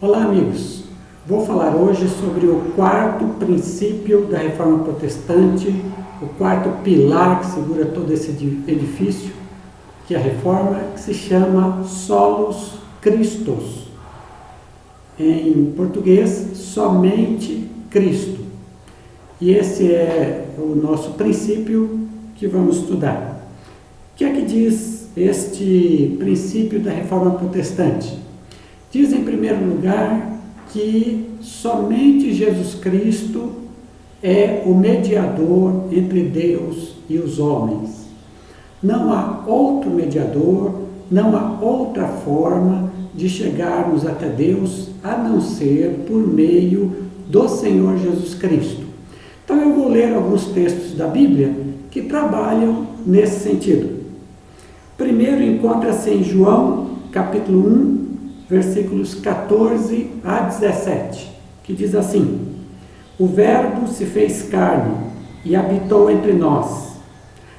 Olá, amigos. Vou falar hoje sobre o quarto princípio da Reforma Protestante, o quarto pilar que segura todo esse edifício, que é a Reforma, que se chama Solus Christus. Em português, somente Cristo. E esse é o nosso princípio que vamos estudar. O que é que diz este princípio da Reforma Protestante? Diz, em primeiro lugar, que somente Jesus Cristo é o mediador entre Deus e os homens. Não há outro mediador, não há outra forma de chegarmos até Deus a não ser por meio do Senhor Jesus Cristo. Então eu vou ler alguns textos da Bíblia que trabalham nesse sentido. Primeiro encontra-se em João, capítulo 1, versículos 14 a 17, que diz assim: O Verbo se fez carne e habitou entre nós.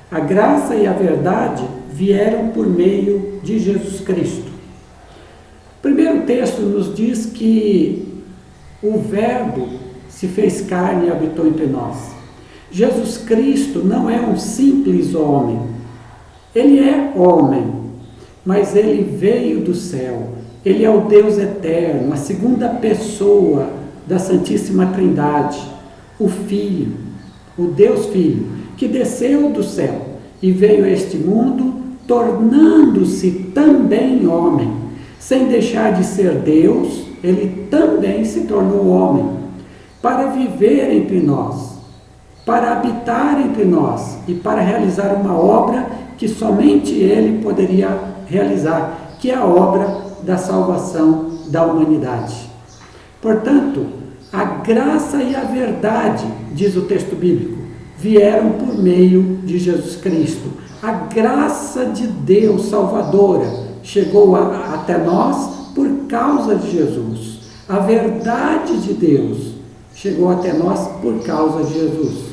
A graça e a verdade vieram por meio de Jesus Cristo. O primeiro texto nos diz que o Verbo se fez carne e habitou entre nós. Jesus Cristo não é um simples homem. Ele é homem, mas ele veio do céu. Ele é o Deus eterno, a segunda pessoa da Santíssima Trindade, o Filho, o Deus Filho, que desceu do céu e veio a este mundo, tornando-se também homem. Sem deixar de ser Deus, ele também se tornou homem, para viver entre nós, para habitar entre nós e para realizar uma obra que somente ele poderia realizar, que é a obra da salvação da humanidade. Portanto, a graça e a verdade, diz o texto bíblico, vieram por meio de Jesus Cristo. A graça de Deus salvadora chegou até nós por causa de Jesus. A verdade de Deus chegou até nós por causa de Jesus.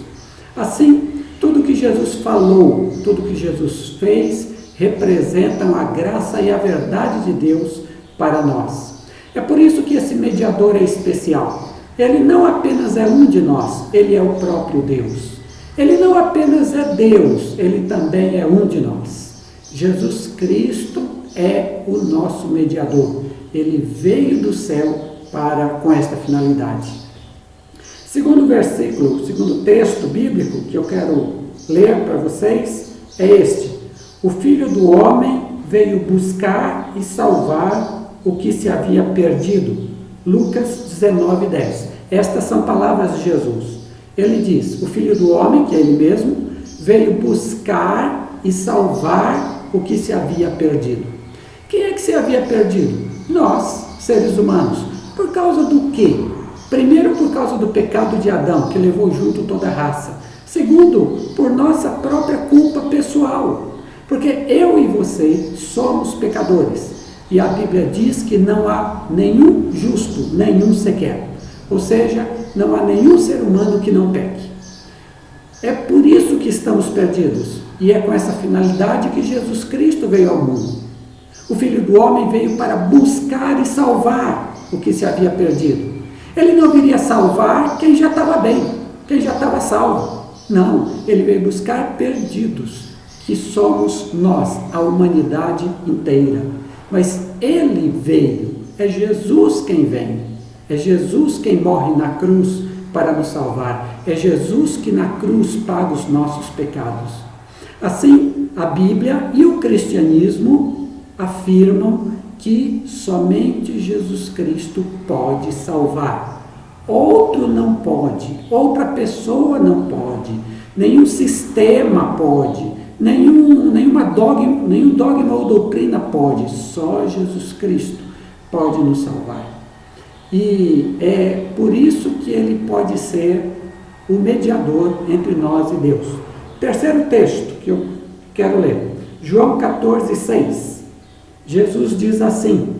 Assim, tudo que Jesus falou, tudo que Jesus fez, representam a graça e a verdade de Deus para nós. É por isso que esse mediador é especial. Ele não apenas é um de nós, ele é o próprio Deus. Ele não apenas é Deus, ele também é um de nós. Jesus Cristo é o nosso mediador. Ele veio do céu com esta finalidade. Segundo versículo, segundo texto bíblico que eu quero ler para vocês, é este: O Filho do Homem veio buscar e salvar o que se havia perdido. Lucas 19:10. Estas são palavras de Jesus. Ele diz: o Filho do Homem, que é ele mesmo, veio buscar e salvar o que se havia perdido. Quem é que se havia perdido? Nós, seres humanos. Por causa do quê? Primeiro, por causa do pecado de Adão, que levou junto toda a raça. Segundo, por nossa própria culpa pessoal. Porque eu e você somos pecadores. E a Bíblia diz que não há nenhum justo, nenhum sequer. Ou seja, não há nenhum ser humano que não peque. É por isso que estamos perdidos. E é com essa finalidade que Jesus Cristo veio ao mundo. O Filho do Homem veio para buscar e salvar o que se havia perdido. Ele não viria salvar quem já estava bem, quem já estava salvo. Não, ele veio buscar perdidos, que somos nós, a humanidade inteira. Mas ele veio, é Jesus quem vem, é Jesus quem morre na cruz para nos salvar, é Jesus que na cruz paga os nossos pecados. Assim, a Bíblia e o cristianismo afirmam que somente Jesus Cristo pode salvar. Outro não pode, outra pessoa não pode, nenhum sistema pode, nenhum dogma ou doutrina pode, só Jesus Cristo pode nos salvar. E é por isso que ele pode ser o mediador entre nós e Deus. Terceiro texto que eu quero ler, João 14:6. Jesus diz assim: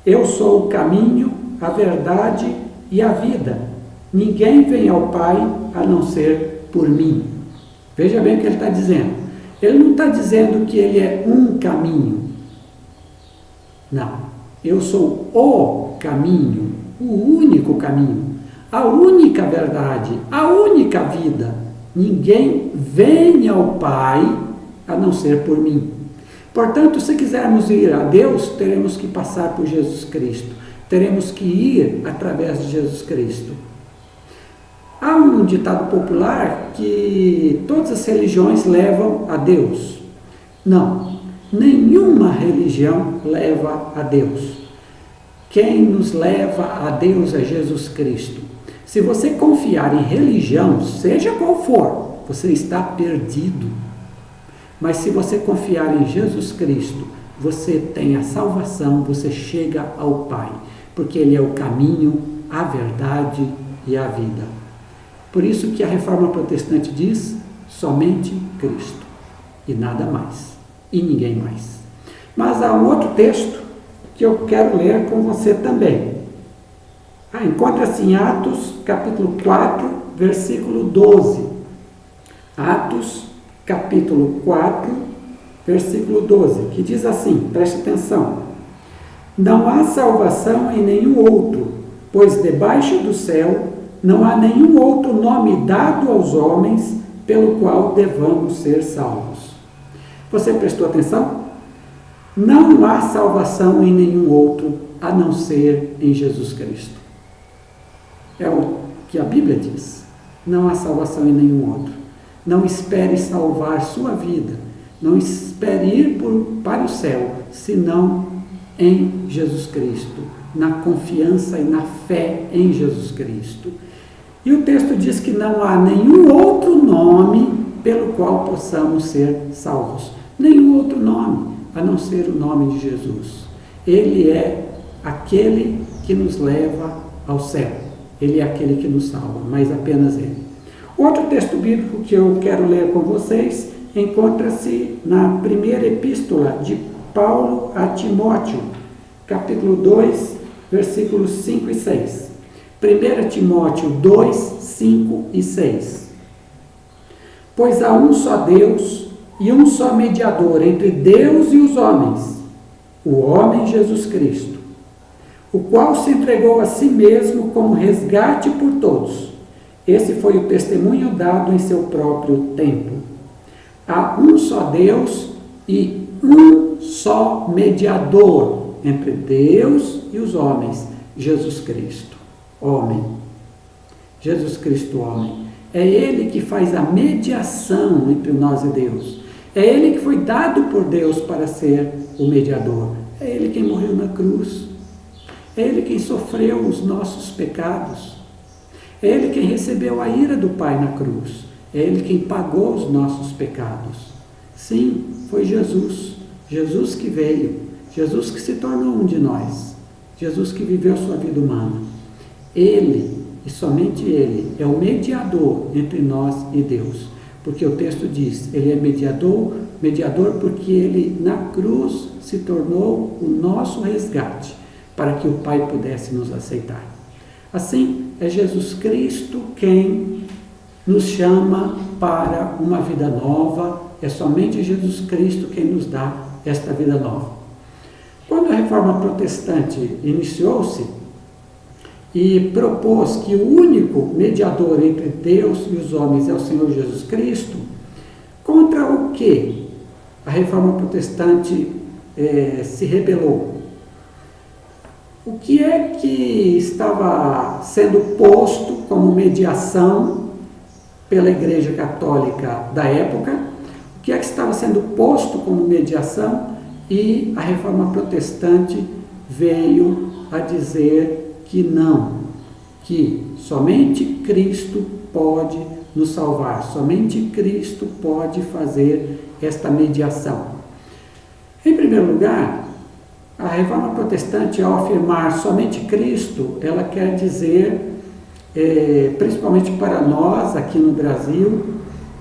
Eu sou o caminho, a verdade e a vida. Ninguém vem ao Pai a não ser por mim. Veja bem o que ele está dizendo. Ele não está dizendo que ele é um caminho. Não. Eu sou o caminho, o único caminho, a única verdade, a única vida. Ninguém vem ao Pai a não ser por mim. Portanto, se quisermos ir a Deus, teremos que passar por Jesus Cristo. Teremos que ir através de Jesus Cristo. Há um ditado popular que todas as religiões levam a Deus. Não, nenhuma religião leva a Deus. Quem nos leva a Deus é Jesus Cristo. Se você confiar em religião, seja qual for, você está perdido. Mas se você confiar em Jesus Cristo, você tem a salvação, você chega ao Pai, porque Ele é o caminho, a verdade e a vida. Por isso que a Reforma Protestante diz, somente Cristo, e nada mais, e ninguém mais. Mas há um outro texto que eu quero ler com você também. Encontra-se em Atos, capítulo 4, versículo 12. Atos, capítulo 4, versículo 12, que diz assim, preste atenção: não há salvação em nenhum outro, pois debaixo do céu não há nenhum outro nome dado aos homens pelo qual devamos ser salvos. Você prestou atenção? Não há salvação em nenhum outro a não ser em Jesus Cristo. É o que a Bíblia diz. Não há salvação em nenhum outro. Não espere salvar sua vida. Não espere ir para o céu, senão em Jesus Cristo, na confiança e na fé em Jesus Cristo. E o texto diz que não há nenhum outro nome pelo qual possamos ser salvos. Nenhum outro nome, a não ser o nome de Jesus. Ele é aquele que nos leva ao céu. Ele é aquele que nos salva, mas apenas Ele. Outro texto bíblico que eu quero ler com vocês encontra-se na primeira epístola de Paulo a Timóteo, capítulo 2, versículos 5 e 6. 1 Timóteo 2, 5 e 6. Pois há um só Deus e um só mediador entre Deus e os homens, o homem Jesus Cristo, o qual se entregou a si mesmo como resgate por todos. Esse foi o testemunho dado em seu próprio tempo. Há um só Deus e um só mediador entre Deus e os homens, Jesus Cristo, homem. Jesus Cristo, homem. É Ele que faz a mediação entre nós e Deus. É Ele que foi dado por Deus para ser o mediador. É Ele quem morreu na cruz. É Ele quem sofreu os nossos pecados. É Ele quem recebeu a ira do Pai na cruz. É Ele quem pagou os nossos pecados. Sim, foi Jesus. Jesus que veio. Jesus que se tornou um de nós. Jesus que viveu sua vida humana. Ele, e somente Ele, é o mediador entre nós e Deus. Porque o texto diz, Ele é mediador porque Ele na cruz se tornou o nosso resgate, para que o Pai pudesse nos aceitar. Assim, é Jesus Cristo quem nos chama para uma vida nova, é somente Jesus Cristo quem nos dá esta vida nova. Quando a Reforma Protestante iniciou-se e propôs que o único mediador entre Deus e os homens é o Senhor Jesus Cristo, contra o que a Reforma Protestante se rebelou? O que é que estava sendo posto como mediação pela Igreja Católica da época? O que é que estava sendo posto como mediação? E a Reforma Protestante veio a dizer que não, que somente Cristo pode nos salvar, somente Cristo pode fazer esta mediação. Em primeiro lugar, a Reforma Protestante, ao afirmar somente Cristo, ela quer dizer, principalmente para nós aqui no Brasil,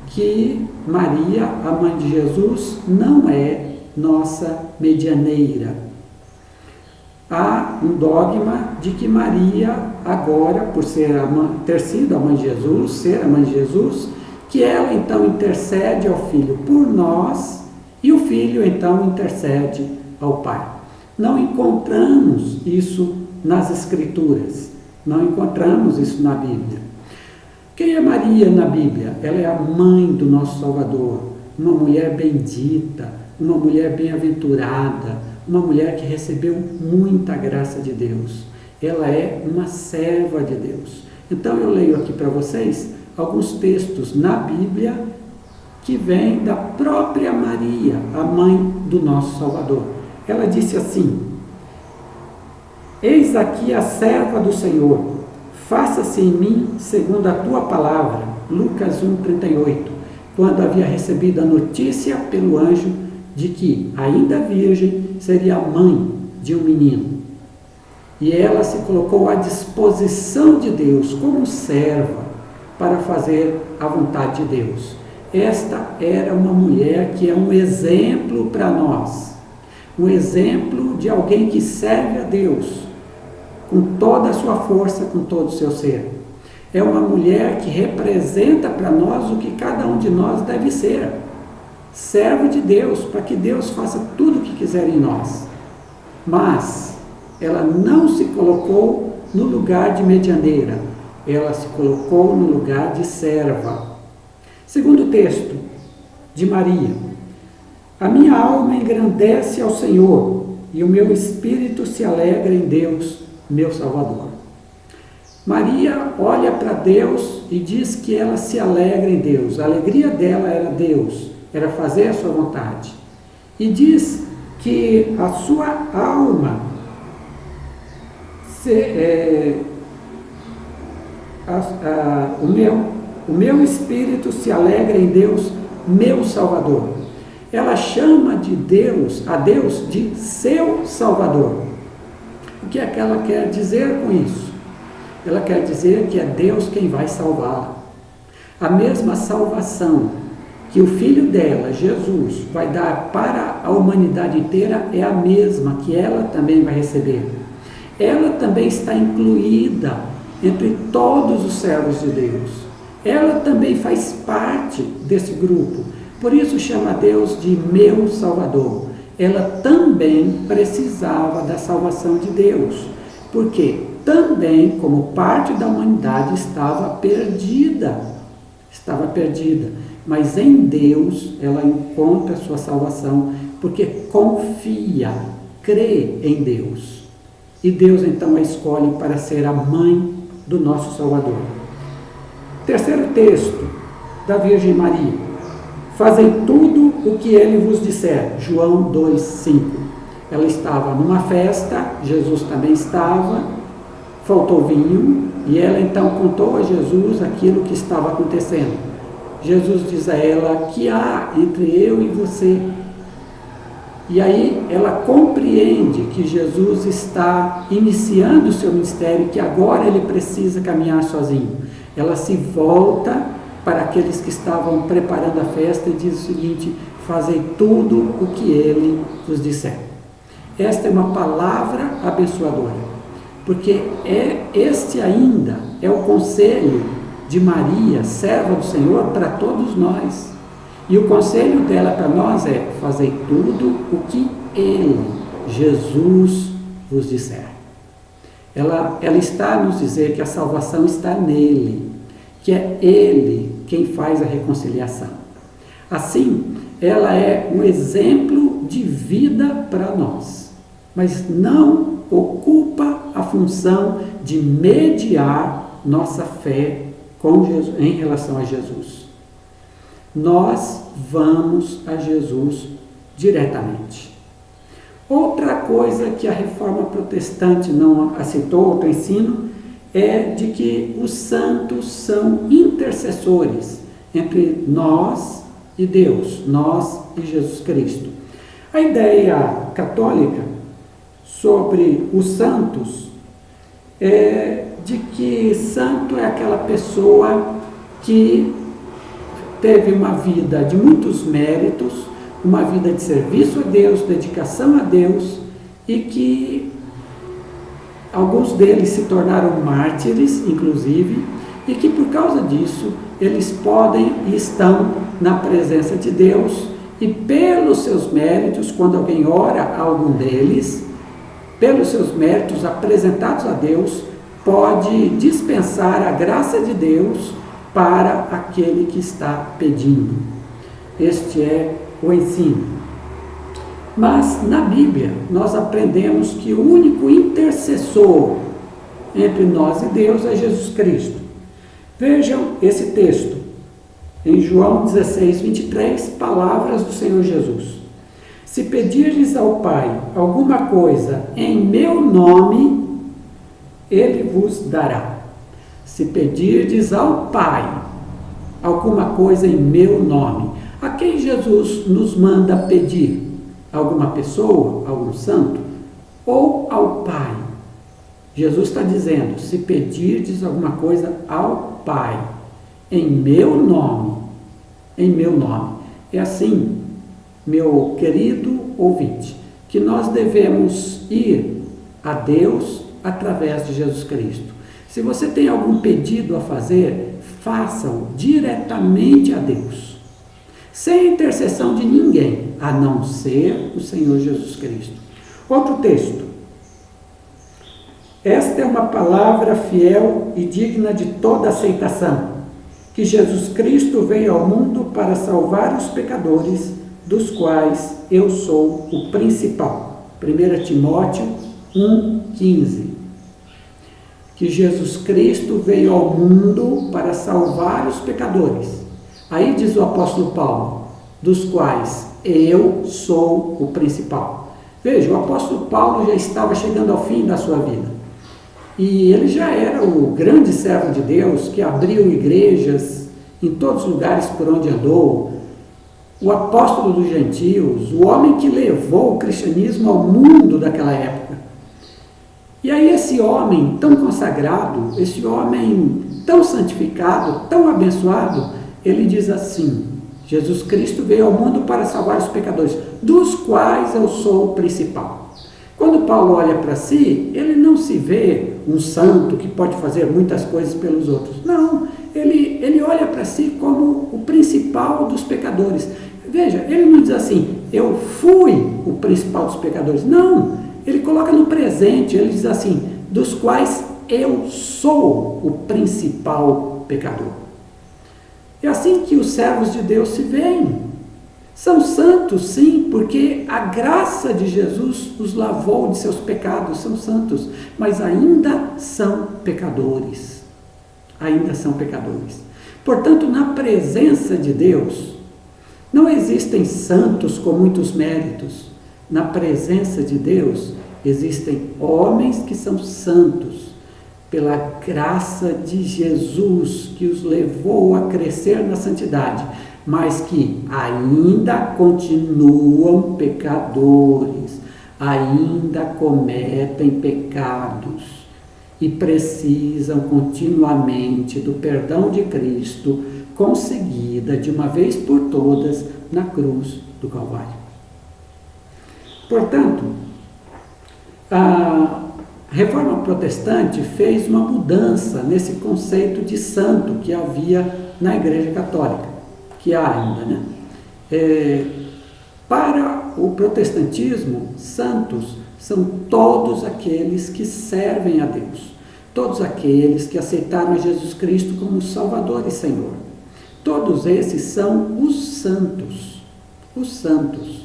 que Maria, a mãe de Jesus, não é nossa medianeira. Há um dogma de que Maria, agora, por ter sido a mãe de Jesus, ser a mãe de Jesus, que ela então intercede ao Filho por nós e o Filho então intercede ao Pai. não encontramos isso nas Escrituras, não encontramos isso na Bíblia. Quem é Maria na Bíblia? Ela é a mãe do nosso Salvador, uma mulher bendita, uma mulher bem-aventurada, uma mulher que recebeu muita graça de Deus. Ela é uma serva de Deus. Então eu leio aqui para vocês alguns textos na Bíblia que vêm da própria Maria, a mãe do nosso Salvador. Ela disse assim: eis aqui a serva do Senhor, faça-se em mim segundo a tua palavra. Lucas 1,38, quando havia recebido a notícia pelo anjo de que, ainda virgem, seria mãe de um menino. E ela se colocou à disposição de Deus como serva para fazer a vontade de Deus. Esta era uma mulher que é um exemplo para nós, um exemplo de alguém que serve a Deus com toda a sua força, com todo o seu ser. É uma mulher que representa para nós o que cada um de nós deve ser. Servo de Deus, para que Deus faça tudo o que quiser em nós. Mas ela não se colocou no lugar de medianeira, ela se colocou no lugar de serva. Segundo texto de Maria: a minha alma engrandece ao Senhor, e o meu espírito se alegra em Deus, meu Salvador. Maria olha para Deus e diz que ela se alegra em Deus. A alegria dela era Deus, era fazer a sua vontade. E diz que a sua alma o meu espírito se alegra em Deus, meu Salvador. Ela chama de Deus, a Deus, de seu Salvador. O que é que ela quer dizer com isso? Ela quer dizer que é Deus quem vai salvá-la. A mesma salvação que o Filho dela, Jesus, vai dar para a humanidade inteira é a mesma que ela também vai receber. Ela também está incluída entre todos os servos de Deus. Ela também faz parte desse grupo. Por isso chama Deus de meu Salvador. Ela também precisava da salvação de Deus, porque também, como parte da humanidade, estava perdida. Mas em Deus ela encontra a sua salvação, porque confia, crê em Deus. E Deus então a escolhe para ser a mãe do nosso Salvador. Terceiro texto da Virgem Maria: fazei tudo o que ele vos disser. João 2,5. Ela estava numa festa, Jesus também estava, faltou vinho, e ela então contou a Jesus aquilo que estava acontecendo. Jesus diz a ela: que há entre eu e você? E aí ela compreende que Jesus está iniciando o seu ministério, que agora ele precisa caminhar sozinho. Ela se volta para aqueles que estavam preparando a festa e diz o seguinte: fazei tudo o que ele vos disser. Esta é uma palavra abençoadora, porque este ainda é o conselho de Maria, serva do Senhor, para todos nós. E o conselho dela para nós é: fazei tudo o que ele, Jesus, vos disser. Ela está a nos dizer que a salvação está nele, que é ele quem faz a reconciliação. Assim, ela é um exemplo de vida para nós, mas não ocupa a função de mediar nossa fé com Jesus, em relação a Jesus. Nós vamos a Jesus diretamente. Outra coisa que a reforma protestante não aceitou, outro ensino, é de que os santos são intercessores entre nós e Deus, nós e Jesus Cristo. A ideia católica sobre os santos é de que santo é aquela pessoa que teve uma vida de muitos méritos, uma vida de serviço a Deus, dedicação a Deus, e que alguns deles se tornaram mártires, inclusive, e que por causa disso eles podem e estão na presença de Deus, e pelos seus méritos, quando alguém ora a algum deles, pelos seus méritos apresentados a Deus, pode dispensar a graça de Deus para aquele que está pedindo. Este é o ensino. Mas na Bíblia nós aprendemos que o único intercessor entre nós e Deus é Jesus Cristo. Vejam esse texto, em João 16, 23, palavras do Senhor Jesus. Se pedirdes ao Pai alguma coisa em meu nome, Ele vos dará. Se pedirdes ao Pai alguma coisa em meu nome, a quem Jesus nos manda pedir? Alguma pessoa, algum santo? Ou ao Pai? Jesus está dizendo, se pedirdes alguma coisa ao Pai, em meu nome, é assim, meu querido ouvinte, que nós devemos ir a Deus através de Jesus Cristo. Se você tem algum pedido a fazer, faça-o diretamente a Deus, sem intercessão de ninguém, a não ser o Senhor Jesus Cristo. Outro texto. Esta é uma palavra fiel e digna de toda aceitação, que Jesus Cristo veio ao mundo para salvar os pecadores, dos quais eu sou o principal. 1 Timóteo 1,15. Que Jesus Cristo veio ao mundo para salvar os pecadores. Aí diz o apóstolo Paulo, dos quais eu sou o principal. Veja, o apóstolo Paulo já estava chegando ao fim da sua vida. E ele já era o grande servo de Deus, que abriu igrejas em todos os lugares por onde andou, o apóstolo dos gentios, o homem que levou o cristianismo ao mundo daquela época. E aí esse homem tão consagrado, esse homem tão santificado, tão abençoado, ele diz assim, Jesus Cristo veio ao mundo para salvar os pecadores, dos quais eu sou o principal. Quando Paulo olha para si, ele não se vê um santo que pode fazer muitas coisas pelos outros. Não, ele olha para si como o principal dos pecadores. Veja, ele não diz assim, eu fui o principal dos pecadores. Não, ele coloca no presente, ele diz assim, dos quais eu sou o principal pecador. É assim que os servos de Deus se veem. São santos, sim, porque a graça de Jesus os lavou de seus pecados, são santos, mas ainda são pecadores. Ainda são pecadores. Portanto, na presença de Deus, não existem santos com muitos méritos. Na presença de Deus, existem homens que são santos, pela graça de Jesus, que os levou a crescer na santidade, mas que ainda continuam pecadores, ainda cometem pecados e precisam continuamente do perdão de Cristo, conseguida de uma vez por todas na cruz do Calvário. Portanto, a Reforma Protestante fez uma mudança nesse conceito de santo que havia na Igreja Católica, que há ainda, né? Para o protestantismo, santos são todos aqueles que servem a Deus, todos aqueles que aceitaram Jesus Cristo como Salvador e Senhor. Todos esses são os santos, os santos.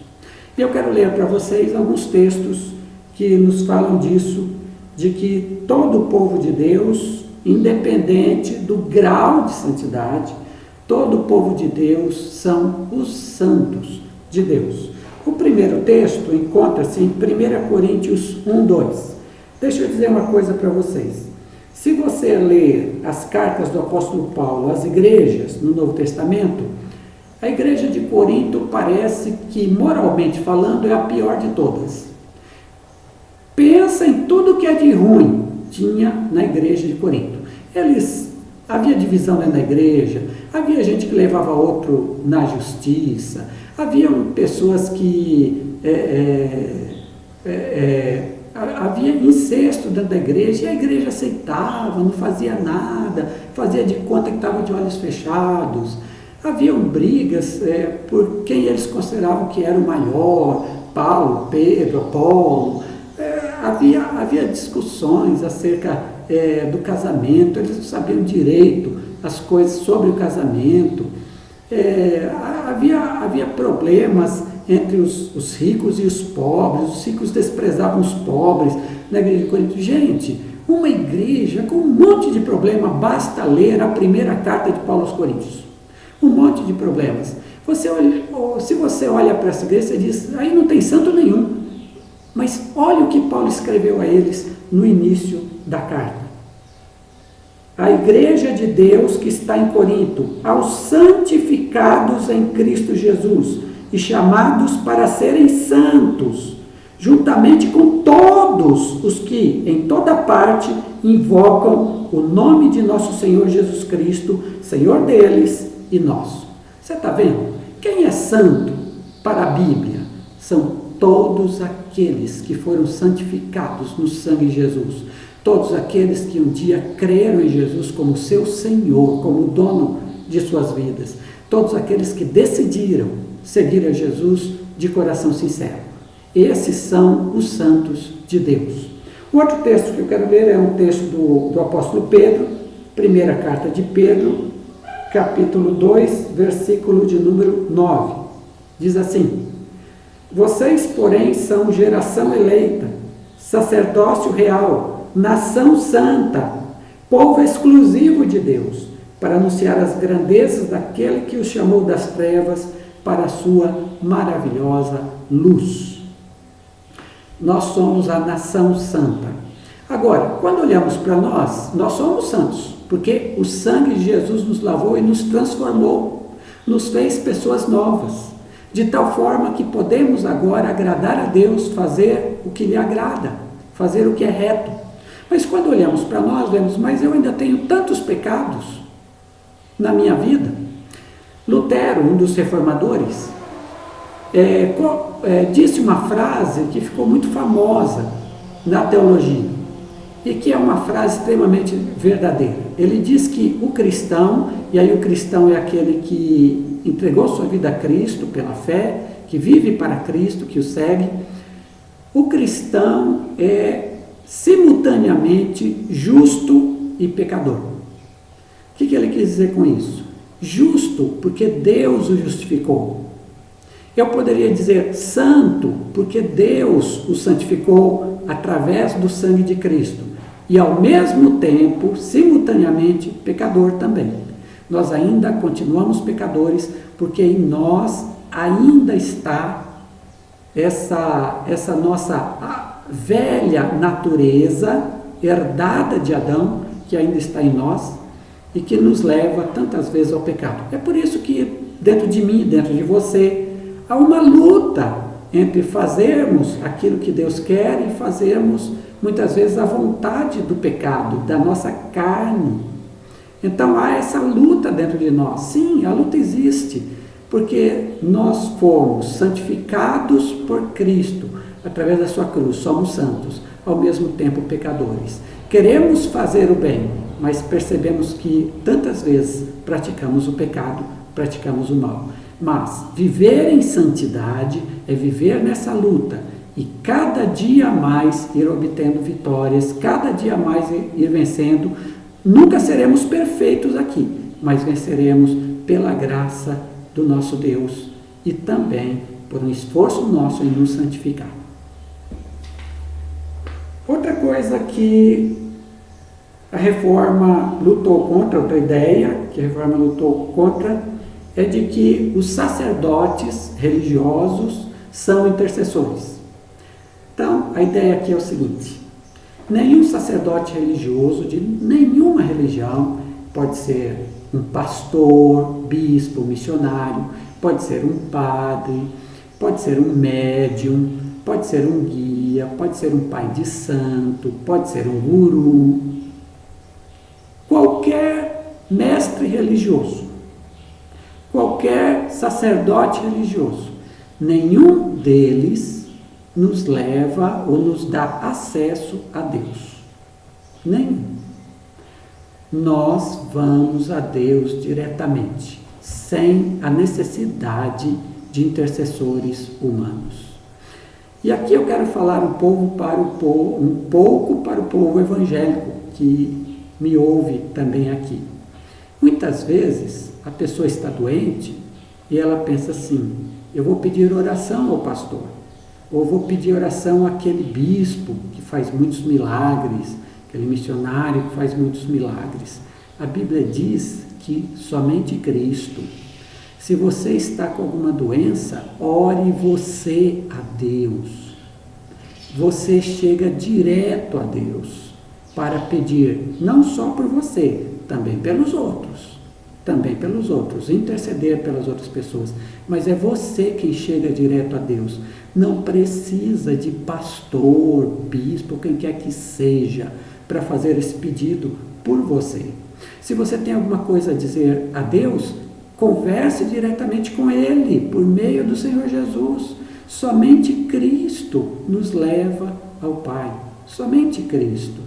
E eu quero ler para vocês alguns textos que nos falam disso, de que todo o povo de Deus, independente do grau de santidade, todo o povo de Deus são os santos de Deus. O primeiro texto encontra-se em 1 Coríntios 1:2. Deixa eu dizer uma coisa para vocês. Se você ler as cartas do apóstolo Paulo às igrejas no Novo Testamento, a igreja de Corinto parece que, moralmente falando, é a pior de todas. Pensa em tudo que é de ruim tinha na igreja de Corinto. Havia divisão dentro da igreja, havia gente que levava outro na justiça, haviam pessoas que havia incesto dentro da igreja, e a igreja aceitava, não fazia nada, fazia de conta que estava de olhos fechados. Haviam brigas por quem eles consideravam que era o maior, Paulo, Pedro, Apolo. havia discussões acerca do casamento, eles não sabiam direito as coisas sobre o casamento, havia problemas entre os ricos e os ricos desprezavam os pobres na igreja de Corinto. Gente, uma igreja com um monte de problema, basta ler a primeira carta de Paulo aos Coríntios, um monte de problemas. Se você olha para essa igreja, você diz, aí não tem santo nenhum, mas olha o que Paulo escreveu a eles no início da carta. A igreja de Deus que está em Corinto, aos santificados em Cristo Jesus e chamados para serem santos, juntamente com todos os que em toda parte invocam o nome de nosso Senhor Jesus Cristo, Senhor deles e nosso. Você está vendo? Quem é santo para a Bíblia? São todos aqueles que foram santificados no sangue de Jesus. Todos aqueles que um dia creram em Jesus como seu Senhor, como dono de suas vidas. Todos aqueles que decidiram seguir a Jesus de coração sincero. Esses são os santos de Deus. O outro texto que eu quero ler é um texto do apóstolo Pedro, primeira carta de Pedro, capítulo 2, versículo de número 9. Diz assim: vocês, porém, são geração eleita, sacerdócio real, nação santa, povo exclusivo de Deus, para anunciar as grandezas daquele que os chamou das trevas para a sua maravilhosa luz. Nós somos a nação santa. Agora, quando olhamos para nós somos santos, porque o sangue de Jesus nos lavou e nos transformou, nos fez pessoas novas, de tal forma que podemos agora agradar a Deus, fazer o que lhe agrada, fazer o que é reto. Mas quando olhamos para nós, vemos, mas eu ainda tenho tantos pecados na minha vida. Lutero, um dos reformadores, disse uma frase que ficou muito famosa na teologia, e que é uma frase extremamente verdadeira. Ele diz que o cristão, e aí o cristão é aquele que entregou sua vida a Cristo pela fé, que vive para Cristo, que o segue, o cristão é simultaneamente justo e pecador. O que ele quis dizer com isso? Justo, porque Deus o justificou. Eu poderia dizer santo, porque Deus o santificou através do sangue de Cristo. E ao mesmo tempo, simultaneamente, pecador também. Nós ainda continuamos pecadores, porque em nós ainda está essa nossa velha natureza, herdada de Adão, que ainda está em nós, e que nos leva tantas vezes ao pecado. É por isso que dentro de mim, dentro de você, há uma luta entre fazermos aquilo que Deus quer e fazermos muitas vezes a vontade do pecado, da nossa carne. Então há essa luta dentro de nós. Sim, a luta existe, porque nós fomos santificados por Cristo, através da sua cruz, somos santos, ao mesmo tempo pecadores. Queremos fazer o bem, mas percebemos que tantas vezes praticamos o pecado, praticamos o mal. Mas viver em santidade é viver nessa luta e cada dia mais ir obtendo vitórias, cada dia mais ir vencendo. Nunca seremos perfeitos aqui, mas venceremos pela graça do nosso Deus e também por um esforço nosso em nos santificar. Outra coisa que a Reforma lutou contra, outra ideia que a Reforma lutou contra, é de que os sacerdotes religiosos são intercessores. Então, a ideia aqui é o seguinte: nenhum sacerdote religioso de nenhuma religião, pode ser um pastor, bispo, missionário, pode ser um padre, pode ser um médium, pode ser um guia, pode ser um pai de santo, pode ser um guru, qualquer mestre religioso, qualquer sacerdote religioso, nenhum deles nos leva ou nos dá acesso a Deus. Nenhum. Nós vamos a Deus diretamente, sem a necessidade de intercessores humanos. E aqui eu quero falar um pouco para o povo evangélico que me ouve também aqui. Muitas vezes a pessoa está doente e ela pensa assim: eu vou pedir oração ao pastor, ou vou pedir oração àquele bispo que faz muitos milagres, aquele missionário que faz muitos milagres. A Bíblia diz que somente Cristo. Se você está com alguma doença, ore você a Deus. Você chega direto a Deus para pedir, não só por você, também pelos outros. Também pelos outros, interceder pelas outras pessoas. Mas é você quem chega direto a Deus. Não precisa de pastor, bispo, quem quer que seja, para fazer esse pedido por você. Se você tem alguma coisa a dizer a Deus, converse diretamente com Ele, por meio do Senhor Jesus. Somente Cristo nos leva ao Pai. Somente Cristo.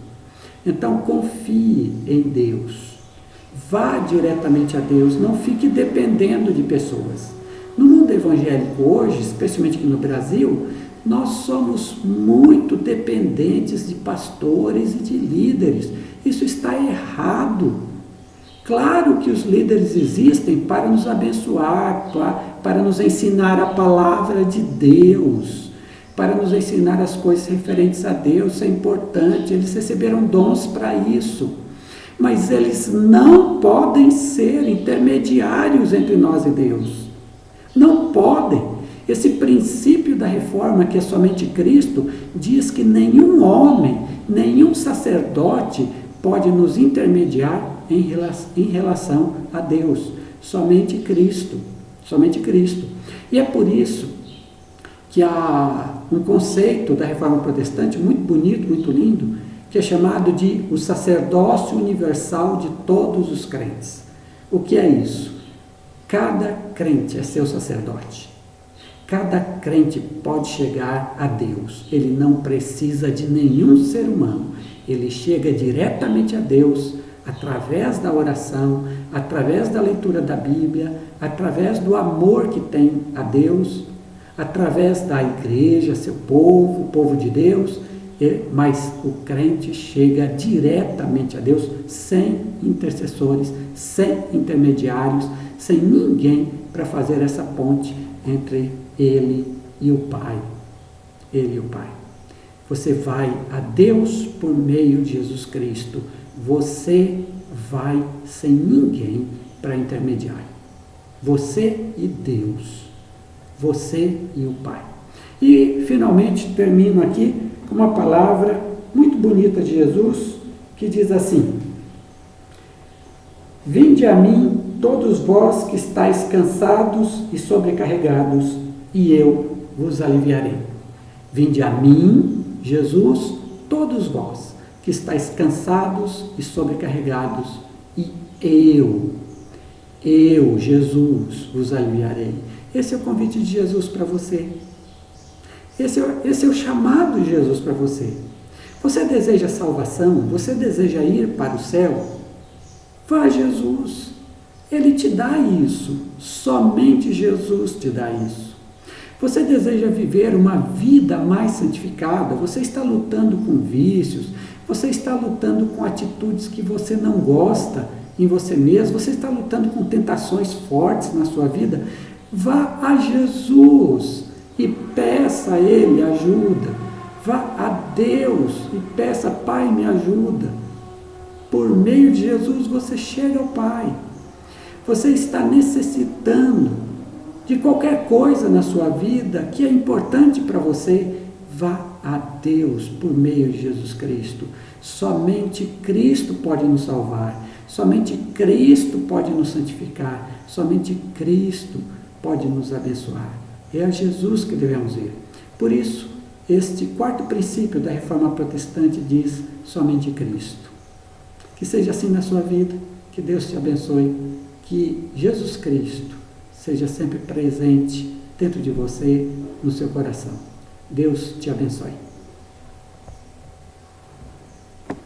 Então confie em Deus. Vá diretamente a Deus. Não fique dependendo de pessoas. No mundo evangélico hoje, especialmente aqui no Brasil, nós somos muito dependentes de pastores e de líderes. Isso está errado. Claro que os líderes existem para nos abençoar, para nos ensinar a palavra de Deus, para nos ensinar as coisas referentes a Deus. Isso é importante, eles receberam dons para isso. Mas eles não podem ser intermediários entre nós e Deus. Não podem. Esse princípio da reforma, que é somente Cristo, diz que nenhum homem, nenhum sacerdote pode nos intermediar em relação a Deus. Somente Cristo. Somente Cristo. E é por isso que há um conceito da reforma protestante muito bonito, muito lindo, que é chamado de o sacerdócio universal de todos os crentes. O que é isso? Cada crente é seu sacerdote. Cada crente pode chegar a Deus. Ele não precisa de nenhum ser humano. Ele chega diretamente a Deus através da oração, através da leitura da Bíblia, através do amor que tem a Deus, através da igreja, seu povo, o povo de Deus. Mas o crente chega diretamente a Deus, sem intercessores, sem intermediários, sem ninguém para fazer essa ponte entre ele e o Pai. Ele e o Pai. Você vai a Deus por meio de Jesus Cristo. Você vai sem ninguém para intermediar. Você e Deus. Você e o Pai. E, finalmente, termino aqui com uma palavra muito bonita de Jesus, que diz assim: vinde a mim, todos vós que estáis cansados e sobrecarregados, e eu vos aliviarei. Vinde a mim, Jesus, todos vós que estáis cansados e sobrecarregados, e eu, Jesus, vos aliviarei. Esse é o convite de Jesus para você. Esse é o chamado de Jesus para você. Você deseja salvação? Você deseja ir para o céu? Vá a Jesus. Ele te dá isso. Somente Jesus te dá isso. Você deseja viver uma vida mais santificada? Você está lutando com vícios? Você está lutando com atitudes que você não gosta em você mesmo? Você está lutando com tentações fortes na sua vida? Vá a Jesus e peça a Ele ajuda. Vá a Deus e peça: Pai, me ajuda. Por meio de Jesus você chega ao Pai. Você está necessitando de qualquer coisa na sua vida que é importante para você, vá a Deus por meio de Jesus Cristo. Somente Cristo pode nos salvar. Somente Cristo pode nos santificar. Somente Cristo pode nos abençoar. É a Jesus que devemos ir. Por isso, este quarto princípio da reforma protestante diz: somente Cristo. Que seja assim na sua vida, que Deus te abençoe, que Jesus Cristo seja sempre presente dentro de você, no seu coração. Deus te abençoe.